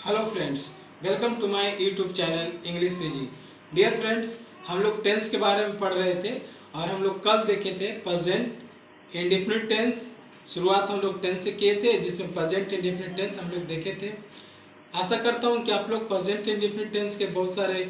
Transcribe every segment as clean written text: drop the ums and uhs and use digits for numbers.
Hello friends, welcome to my YouTube channel English सीजी। Dear friends, हम लोग tense के बारे में पढ़ रहे थे और हम लोग कल देखे थे प्रेजेंट इंडेफिनिट टेंस। शुरुआत हम लोग टेंस से किए थे, जिसमें प्रेजेंट इंडेफिनिट टेंस हम लोग देखे थे। आशा करता हूं कि आप लोग प्रेजेंट इंडेफिनिट टेंस के बहुत सारे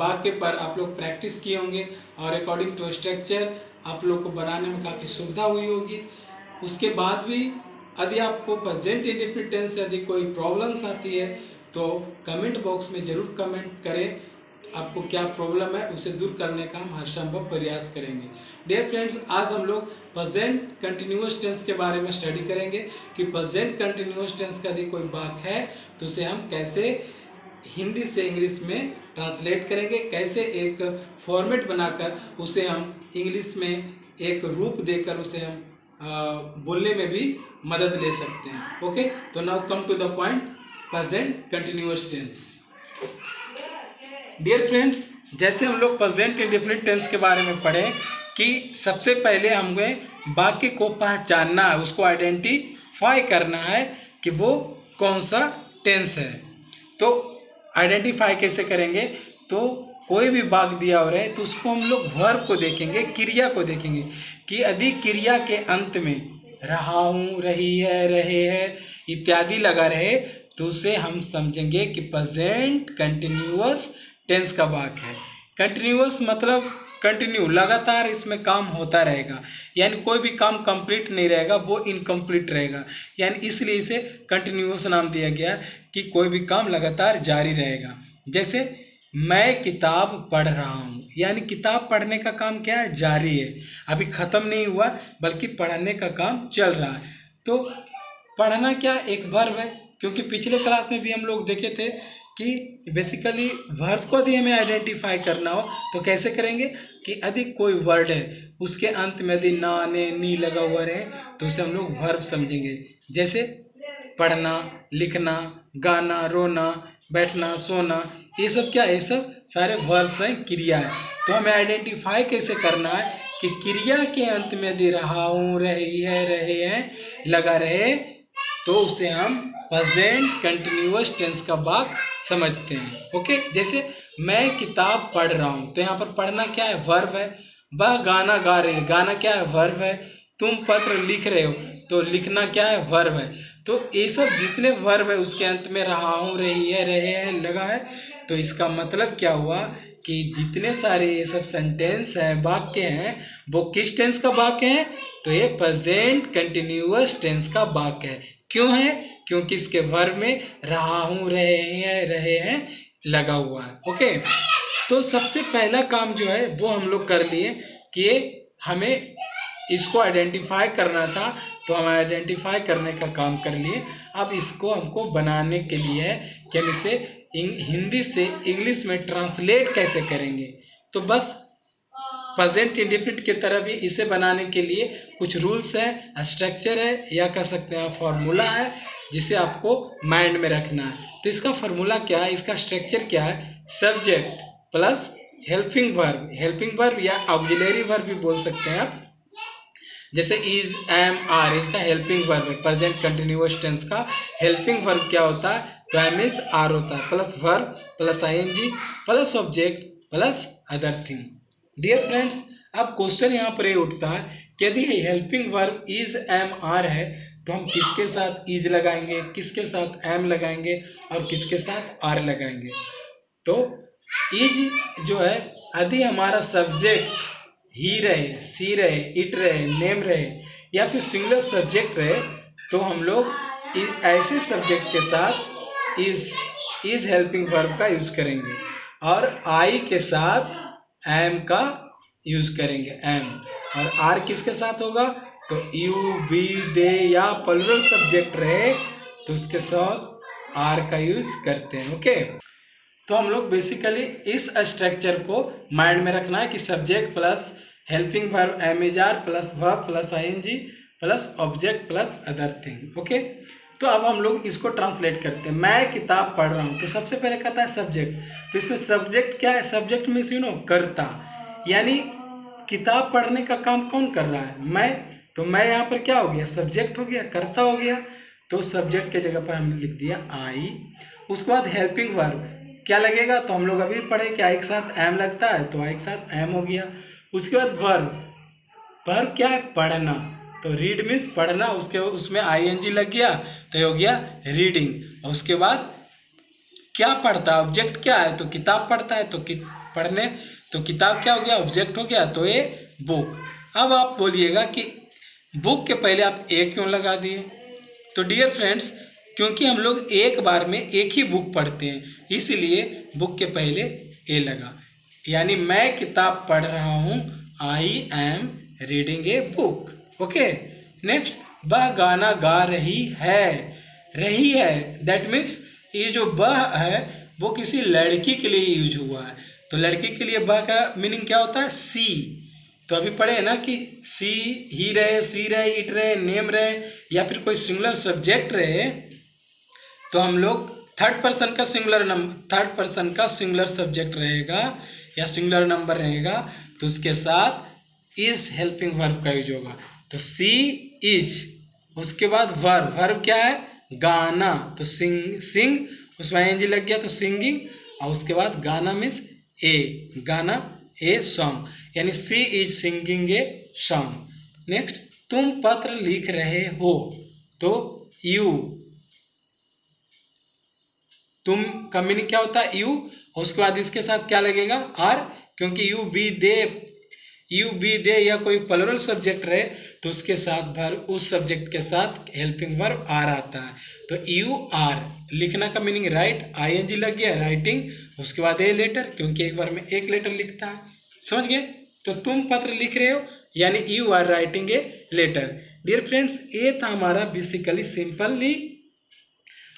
वाक्य पर आप लोग प्रैक्टिस किए होंगे और अकॉर्डिंग टू स्ट्रक्चर आप लोग को बनाने में काफ़ी सुविधा हुई होगी। उसके बाद भी यदि आपको प्रेजेंट इंडेफिनिट टेंस से यदि कोई प्रॉब्लम्स आती है तो कमेंट बॉक्स में ज़रूर कमेंट करें। आपको क्या प्रॉब्लम है उसे दूर करने का हम हर संभव प्रयास करेंगे। डियर फ्रेंड्स, आज हम लोग प्रेजेंट कंटिन्यूअस टेंस के बारे में स्टडी करेंगे कि प्रेजेंट कंटिन्यूअस टेंस का यदि कोई वाक्य है तो उसे हम कैसे हिंदी से इंग्लिश में ट्रांसलेट करेंगे, कैसे एक फॉर्मेट बनाकर उसे हम इंग्लिश में एक रूप देकर उसे हम बोलने में भी मदद ले सकते हैं। ओके, तो now come to the point, present continuous tense. Dear friends, जैसे हम लोग प्रेजेंट इंडेफिनिट टेंस के बारे में पढ़े कि सबसे पहले हमें वाक्य को पहचानना है, उसको आइडेंटिफाई करना है कि वो कौन सा टेंस है। तो आइडेंटिफाई कैसे करेंगे? तो कोई भी वाक्य दिया हो रहा है तो उसको हम लोग वर्ब को देखेंगे, क्रिया को देखेंगे कि यदि क्रिया के अंत में रहा हूँ, रही है, रहे हैं इत्यादि लगा रहे तो उसे हम समझेंगे कि प्रेजेंट कंटिन्यूअस टेंस का वाक्य है। कंटिन्यूअस मतलब कंटिन्यू, लगातार इसमें काम होता रहेगा, यानी कोई भी काम कंप्लीट नहीं रहेगा, वो इनकम्प्लीट रहेगा, यानी इसलिए इसे कंटिन्यूअस नाम दिया गया कि कोई भी काम लगातार जारी रहेगा। जैसे मैं किताब पढ़ रहा हूँ, यानी किताब पढ़ने का काम क्या है? जारी है, अभी ख़त्म नहीं हुआ बल्कि पढ़ने का काम चल रहा है। तो पढ़ना क्या एक वर्ब है, क्योंकि पिछले क्लास में भी हम लोग देखे थे कि बेसिकली वर्ब को यदि हमें आइडेंटिफाई करना हो तो कैसे करेंगे कि यदि कोई वर्ड है उसके अंत में यदि ना, ने, नी लगा हुआ रहे तो उसे हम लोग वर्ब समझेंगे। जैसे पढ़ना, लिखना, गाना, रोना, बैठना, सोना, ये सब क्या है? ये सब सारे वर्ब्स हैं, क्रिया है। तो हमें आइडेंटिफाई कैसे करना है कि क्रिया के अंत में यदि रहा हूँ, रही है, रहे हैं लगा रहे तो उसे हम प्रेजेंट कंटिन्यूअस टेंस का वाक्य समझते हैं। ओके, जैसे मैं किताब पढ़ रहा हूँ तो यहाँ पर पढ़ना क्या है? वर्ब है। वह गाना गा रहे हैं, गाना क्या है? वर्ब है। तुम पत्र लिख रहे हो तो लिखना क्या है? वर्ब है। तो ये सब जितने वर्ब है उसके अंत में रहा हूँ, रही है, रहे हैं लगा है, तो इसका मतलब क्या हुआ कि जितने सारे ये सब सेंटेंस हैं, वाक्य हैं, वो किस टेंस का वाक्य है? तो ये प्रेजेंट कंटिन्यूअस टेंस का वाक्य है। क्यों है? क्योंकि इसके वर्ब में रहा हूँ, रहे हैं लगा हुआ है। ओके, तो सबसे पहला काम जो है वो हम लोग कर लिए कि हमें इसको आइडेंटिफाई करना था, तो हम आइडेंटिफाई करने का काम कर लिए। अब इसको हमको बनाने के लिए है कि हम इसे हिंदी से इंग्लिश में ट्रांसलेट कैसे करेंगे। तो बस प्रेजेंट इंडेफिनिट की तरह भी इसे बनाने के लिए कुछ रूल्स है, स्ट्रक्चर है, या कह सकते हैं फॉर्मूला है, जिसे आपको माइंड में रखना है। तो इसका फॉर्मूला क्या है, इसका स्ट्रक्चर क्या है? सब्जेक्ट प्लस हेल्पिंग वर्ब या ऑक्सिलरी वर्ब भी बोल सकते हैं आप। जैसे इज, एम, आर, इसका हेल्पिंग वर्ब है। प्रेजेंट कंटिन्यूअस टेंस का हेल्पिंग वर्ब क्या होता है? तो एम इज आर होता है, plus verb plus ING plus object plus other thing. Dear friends, अब क्वेश्चन यहाँ पर ये उठता है कि यदि helping verb is, am, are है तो हम किसके साथ इज लगाएंगे, किसके साथ एम लगाएंगे और किसके साथ आर लगाएंगे? तो इज जो है यदि हमारा सब्जेक्ट ही रहे, सी रहे, इट रहे, नेम रहे या फिर सिंगुलर सब्जेक्ट रहे तो हम लोग ऐसे सब्जेक्ट के साथ इज हेल्पिंग वर्ब का यूज करेंगे और आई के साथ एम का यूज करेंगे, एम। और आर किसके साथ होगा? तो यू, वी, दे या प्लुरल सब्जेक्ट रहे तो उसके साथ आर का यूज करते हैं। ओके, तो हम लोग बेसिकली इस स्ट्रक्चर को माइंड में रखना है कि subject plus helping verb am is are plus verb plus ING plus object plus other thing. Okay, तो अब हम लोग इसको ट्रांसलेट करते हैं। मैं किताब पढ़ रहा हूँ तो सबसे पहले कहता है सब्जेक्ट, तो इसमें सब्जेक्ट क्या है? सब्जेक्ट मीन्स कर्ता, यानी किताब पढ़ने का काम कौन कर रहा है? मैं। तो मैं यहाँ पर क्या हो गया? सब्जेक्ट हो गया, कर्ता हो गया। तो सब्जेक्ट के जगह पर हमने लिख दिया आई। उसके बाद हेल्पिंग वर्ब क्या लगेगा, तो हम लोग अभी पढ़े कि आई के साथ एम लगता है, तो आई के साथ एम हो गया। उसके बाद वर्ब, वर्ब क्या है, पढ़ना, तो रीड मीन्स पढ़ना, उसके उसमें आई एन जी लग गया तो ये हो गया रीडिंग। और उसके बाद क्या पढ़ता है, ऑब्जेक्ट क्या है, तो किताब पढ़ता है, तो पढ़ने, तो किताब क्या हो गया, ऑब्जेक्ट हो गया, तो ये बुक। अब आप बोलिएगा कि बुक के पहले आप ए क्यों लगा दिए, तो डियर फ्रेंड्स क्योंकि हम लोग एक बार में एक ही बुक पढ़ते हैं, इसलिए बुक के पहले ए लगा, यानी मैं किताब पढ़ रहा हूँ, I am reading a book. Okay, next, वह गाना गा रही है, दैट मीन्स ये जो वह है वो किसी लड़की के लिए यूज हुआ है, तो लड़की के लिए वह का मीनिंग क्या होता है, सी। तो अभी पढ़े ना कि सी, ही रहे, सी रहे, इट रहे, नेम रहे, या फिर कोई सिंगुलर सब्जेक्ट रहे, तो हम लोग थर्ड पर्सन का सिंगुलर सब्जेक्ट रहेगा या सिंगुलर नंबर रहेगा, तो उसके साथ इज हेल्पिंग वर्ब का यूज होगा। तो सी इज, उसके बाद वर्ब क्या है, गाना, तो सिंग उसमें एनजी लग गया तो सिंगिंग, और उसके बाद गाना मीन्स ए, गाना ए सॉन्ग, यानी she is singing a song. Next, तुम पत्र लिख रहे हो, तो यू, तुम का मीनिंग क्या होता है, यू, उसके बाद इसके साथ क्या लगेगा, आर, क्योंकि यू बी दे या कोई प्लुरल सब्जेक्ट रहे तो उसके साथ वर्ब, उस सब्जेक्ट के साथ हेल्पिंग वर्ब आर आता है, तो यू आर। लिखना का meaning write, I N G लग गया, राइटिंग, उसके बाद ए लेटर, क्योंकि एक बार में एक लेटर लिखता है, समझ गए। तो तुम पत्र लिख रहे हो यानी you are writing a letter. Dear friends, ये था हमारा बेसिकली सिंपली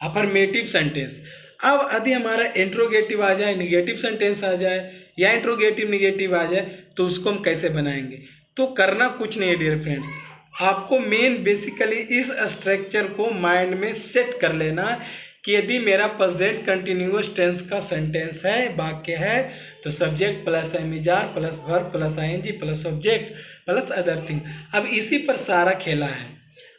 अफर्मेटिव सेंटेंस। अब यदि हमारा इंट्रोगेटिव आ जाए, निगेटिव सेंटेंस आ जाए, या इंट्रोगेटिव निगेटिव आ जाए, तो उसको हम कैसे बनाएंगे, तो करना कुछ नहीं है डियर फ्रेंड्स, आपको मेन बेसिकली इस स्ट्रक्चर को माइंड में सेट कर लेना कि यदि मेरा प्रेजेंट कंटिन्यूअस टेंस का सेंटेंस है, वाक्य है, तो subject plus am is are plus verb plus ING plus object plus other thing. अब इसी पर सारा खेला है।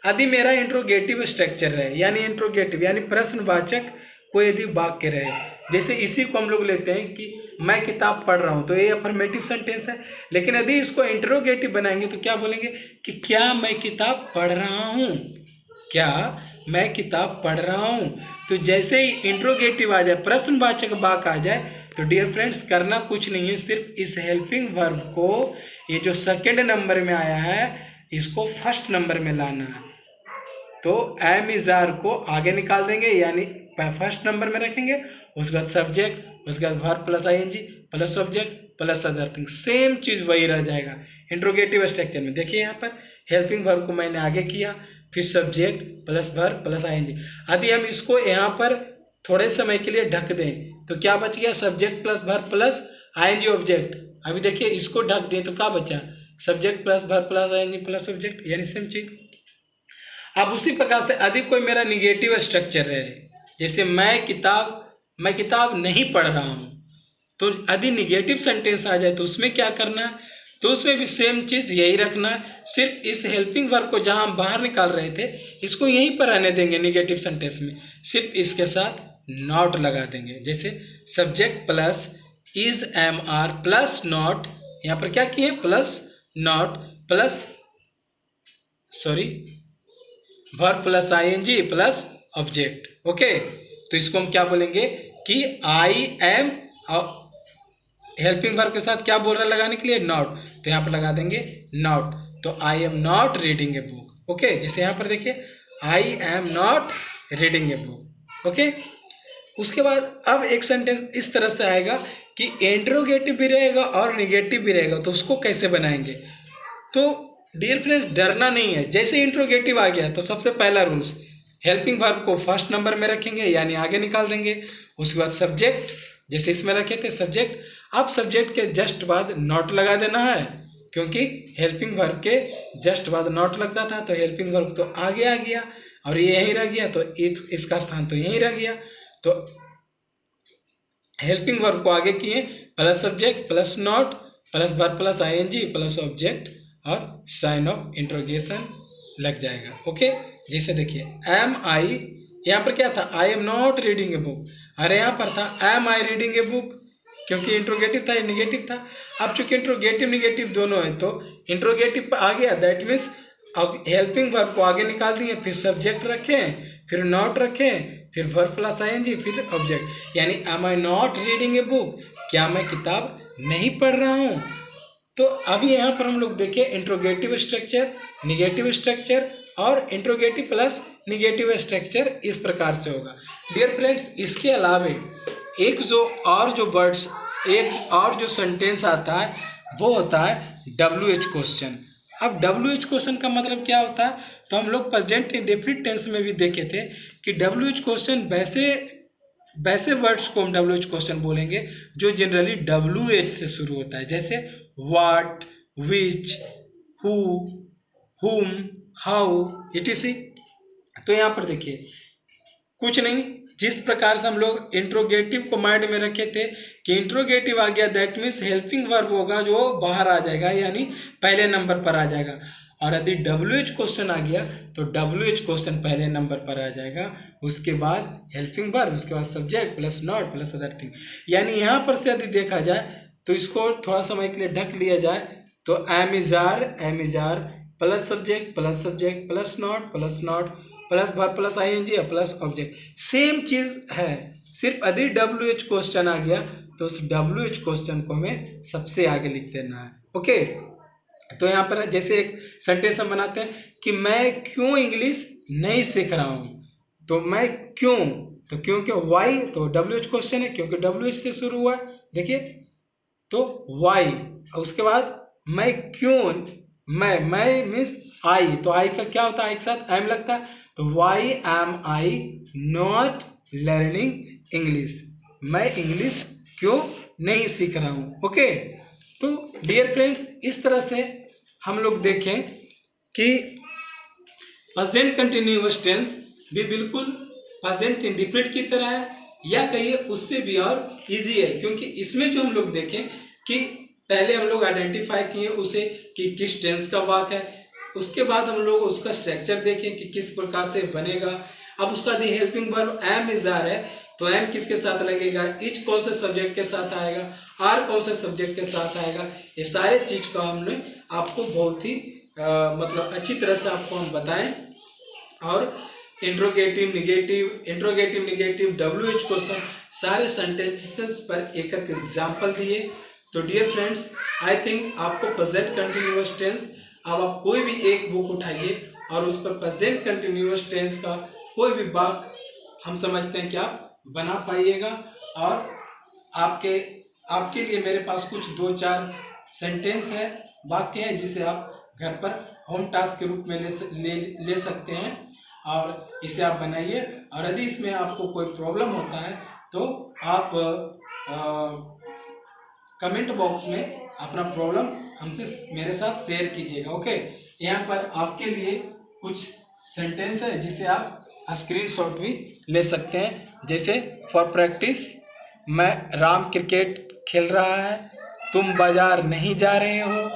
यदि मेरा इंट्रोगेटिव स्ट्रक्चर रहे, यानी इंट्रोगेटिव यानी प्रश्नवाचक कोई यदि वाक्य रहे, जैसे इसी को हम लोग लेते हैं कि मैं किताब पढ़ रहा हूँ, तो ये अफर्मेटिव सेंटेंस है। लेकिन यदि इसको इंट्रोगेटिव बनाएंगे तो क्या बोलेंगे कि क्या मैं किताब पढ़ रहा हूँ, क्या मैं किताब पढ़ रहा हूँ। तो जैसे ही इंट्रोगेटिव आ जाए, प्रश्नवाचक वाक्य आ जाए, तो डियर फ्रेंड्स करना कुछ नहीं है, सिर्फ इस हेल्पिंग वर्ब को, ये जो सेकेंड नंबर में आया है, इसको फर्स्ट नंबर में लाना है। तो एम इज आर को आगे निकाल देंगे, यानी फर्स्ट नंबर में रखेंगे, उसके बाद सब्जेक्ट, उसके बाद verb plus ING plus subject plus other thing, same चीज़ वही रह जाएगा इंट्रोगेटिव स्ट्रक्चर में। देखिए यहाँ पर हेल्पिंग वर्ब को मैंने आगे किया, फिर subject plus verb plus ING. यदि हम इसको यहाँ पर थोड़े समय के लिए ढक दें तो क्या बच गया, subject plus verb plus ING object. अभी देखिए इसको ढक दें तो क्या बचा, subject plus verb plus ING plus subject, यानी सेम चीज़। अब उसी प्रकार से यदि कोई मेरा निगेटिव स्ट्रक्चर है, जैसे मैं किताब नहीं पढ़ रहा हूँ, तो यदि निगेटिव सेंटेंस आ जाए तो उसमें क्या करना है, तो उसमें भी सेम चीज़ यही रखना है, सिर्फ इस हेल्पिंग वर्ब को जहाँ हम बाहर निकाल रहे थे इसको यहीं पर रहने देंगे निगेटिव सेंटेंस में, सिर्फ इसके साथ नॉट लगा देंगे। जैसे subject plus is am are plus not, यहाँ पर क्या किए, plus not plus verb plus ING plus object. Okay, तो इसको हम क्या बोलेंगे कि आई एम, हेल्पिंग वर्ब के साथ क्या बोल रहा है लगाने के लिए, नॉट, तो यहाँ पर लगा देंगे नॉट, तो आई am not reading a book. Okay, जैसे यहाँ पर देखिए आई am not reading a book. Okay, उसके बाद अब एक सेंटेंस इस तरह से आएगा कि इंट्रोगेटिव भी रहेगा और निगेटिव भी रहेगा, तो उसको कैसे बनाएंगे। तो डियर फ्रेंड्स डरना नहीं है, जैसे इंट्रोगेटिव आ गया तो सबसे पहला रूल्स, हेल्पिंग वर्ब को फर्स्ट नंबर में रखेंगे यानी आगे निकाल देंगे। उसके बाद सब्जेक्ट, जैसे इसमें रखे थे सब्जेक्ट, अब सब्जेक्ट के जस्ट बाद नॉट लगा देना है, क्योंकि हेल्पिंग वर्ब के जस्ट बाद नॉट लगता था, तो हेल्पिंग वर्ब तो आगे आ गया और ये यहीं रह गया, तो इसका स्थान तो यहीं रह गया। तो हेल्पिंग वर्ब को आगे किए plus subject plus not plus verb plus ING plus object और साइन ऑफ इंट्रोगेशन लग जाएगा। ओके, जैसे देखिए एम आई, यहाँ पर क्या था, I am not reading a book, अरे यहाँ पर था am I reading a book, क्योंकि इंट्रोगेटिव था, निगेटिव था। अब चूंकि इंट्रोगेटिव निगेटिव दोनों है तो इंट्रोगेटिव पर आ गया, दैट मीन्स अब हेल्पिंग वर्ब को आगे निकाल दिए, फिर सब्जेक्ट रखें, फिर नॉट रखें, फिर वर्ब प्लस आईएनजी, फिर ऑब्जेक्ट, यानी am I not reading a book, क्या मैं किताब नहीं पढ़ रहा हूँ। तो अभी यहाँ पर हम लोग देखें इंट्रोगेटिव स्ट्रक्चर, निगेटिव स्ट्रक्चर और इंट्रोगेटिव प्लस निगेटिव स्ट्रक्चर इस प्रकार से होगा। डियर फ्रेंड्स, इसके अलावे एक जो वर्ड्स, एक और जो सेंटेंस आता है वो होता है WH क्वेश्चन। अब WH क्वेश्चन का मतलब क्या होता है, तो हम लोग प्रेजेंट इंडेफिनिट टेंस में भी देखे थे कि WH क्वेश्चन वैसे वर्ड्स को हम WH क्वेश्चन बोलेंगे जो जनरली WH से शुरू होता है, जैसे व्हाट, विच, हु, हुम, हाउ, etc। तो यहाँ पर देखिए कुछ नहीं, जिस प्रकार से हम लोग इंट्रोगेटिव को माइंड में रखे थे कि इंट्रोगेटिव आ गया दैट मीन्स हेल्पिंग वर्ब होगा जो बाहर आ जाएगा, यानी पहले नंबर पर आ जाएगा। और यदि WH क्वेश्चन आ गया तो WH क्वेश्चन पहले नंबर पर आ जाएगा, उसके बाद हेल्पिंग वर्ब, उसके बाद subject plus not plus other thing. यानी यहाँ पर से यदि देखा जाए तो इसको थोड़ा समय के लिए ढक लिया जाए तो am is are plus subject plus not plus verb plus ING plus object, same चीज है, सिर्फ यदि WH क्वेश्चन आ गया तो उस WH क्वेश्चन को हमें सबसे आगे लिख देना है। ओके, तो यहाँ पर जैसे एक सेंटेंस हम बनाते हैं कि मैं क्यों इंग्लिश नहीं सीख रहा हूँ, तो मैं क्यों, तो क्यों क्यों वाई, तो WH क्वेश्चन है क्योंकि WH से शुरू हुआ है, देखिए तो वाई। उसके बाद मैं क्यों, मैं मीन्स आई, तो आई का क्या होता है, एक साथ एम लगता है, तो why am I not learning English, मैं इंग्लिश क्यों नहीं सीख रहा हूँ। ओके, तो डियर फ्रेंड्स, इस तरह से हम लोग देखें कि प्रेजेंट कंटिन्यूअस टेंस भी बिल्कुल प्रेजेंट इंडेफिनिट की तरह है, या कहिए उससे भी और इजी है, क्योंकि इसमें जो हम लोग देखें कि पहले हम लोग आइडेंटिफाई किए उसे कि किस टेंस का वाक है, उसके बाद हम लोग उसका स्ट्रक्चर देखें कि किस प्रकार से बनेगा। अब उसका the helping verb am is are है, तो एम किसके साथ लगेगा, इच कौन से सब्जेक्ट के साथ आएगा, आर कौन से सब्जेक्ट के साथ आएगा, ये सारे चीज का हमने आपको बहुत ही मतलब अच्छी तरह से आपको हम बताएं। और इंट्रोगेटिव निगेटिव WH क्वेश्चन सारे सेंटेंसेस पर एक एक एग्जाम्पल दिए। तो डियर फ्रेंड्स, आई थिंक आपको प्रेजेंट कंटिन्यूअस टेंस, अब आप कोई भी एक बुक उठाइए और उस पर प्रेजेंट कंटिन्यूअस टेंस का कोई भी वाक्य हम समझते हैं कि आप बना पाइएगा। और आपके लिए मेरे पास कुछ 2-4 सेंटेंस है, वाक्य है, जिसे आप घर पर होम टास्क के रूप में ले सकते हैं और इसे आप बनाइए। और यदि इसमें आपको कोई प्रॉब्लम होता है तो आप कमेंट बॉक्स में अपना प्रॉब्लम हमसे मेरे साथ शेयर कीजिएगा। ओके, यहाँ पर आपके लिए कुछ सेंटेंस है जिसे आप स्क्रीनशॉट भी ले सकते हैं, जैसे फॉर प्रैक्टिस, राम क्रिकेट खेल रहा है, तुम बाजार नहीं जा रहे हो,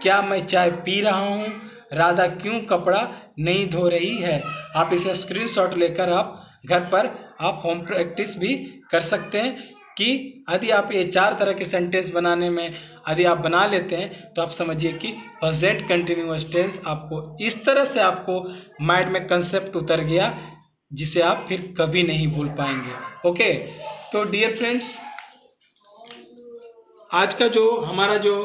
क्या मैं चाय पी रहा हूँ, राधा क्यों कपड़ा नहीं धो रही है। आप इसे स्क्रीनशॉट लेकर आप घर पर आप होम प्रैक्टिस भी कर सकते हैं कि यदि आप ये 4 तरह के सेंटेंस बनाने में यदि आप बना लेते हैं तो आप समझिए कि प्रेजेंट कंटिन्यूअस टेंस आपको इस तरह से आपको माइंड में कंसेप्ट उतर गया जिसे आप फिर कभी नहीं भूल पाएंगे। ओके, तो डियर फ्रेंड्स, आज का जो हमारा जो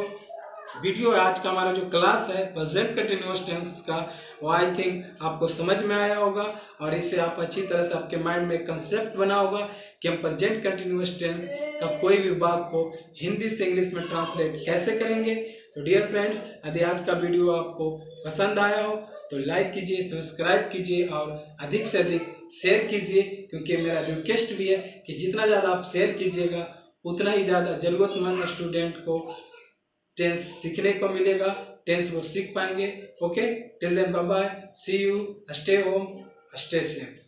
वीडियो है, आज का हमारा जो क्लास है प्रेजेंट कंटिन्यूअस टेंस का, वो आई थिंक आपको समझ में आया होगा और इसे आप अच्छी तरह से आपके माइंड में कंसेप्ट बना होगा कि हम प्रेजेंट कंटिन्यूअस टेंस का कोई भी वाक्य को हिंदी से इंग्लिश में ट्रांसलेट कैसे करेंगे। तो डियर फ्रेंड्स, यदि आज का वीडियो आपको पसंद आया हो तो लाइक कीजिए, सब्सक्राइब कीजिए और अधिक से अधिक शेयर कीजिए, क्योंकि मेरा रिक्वेस्ट भी है कि जितना ज़्यादा आप शेयर कीजिएगा उतना ही ज़्यादा ज़रूरतमंद स्टूडेंट को टेंस सीखने को मिलेगा, टेंस वो सीख पाएंगे। Okay, till then bye bye, see you, stay home, stay safe.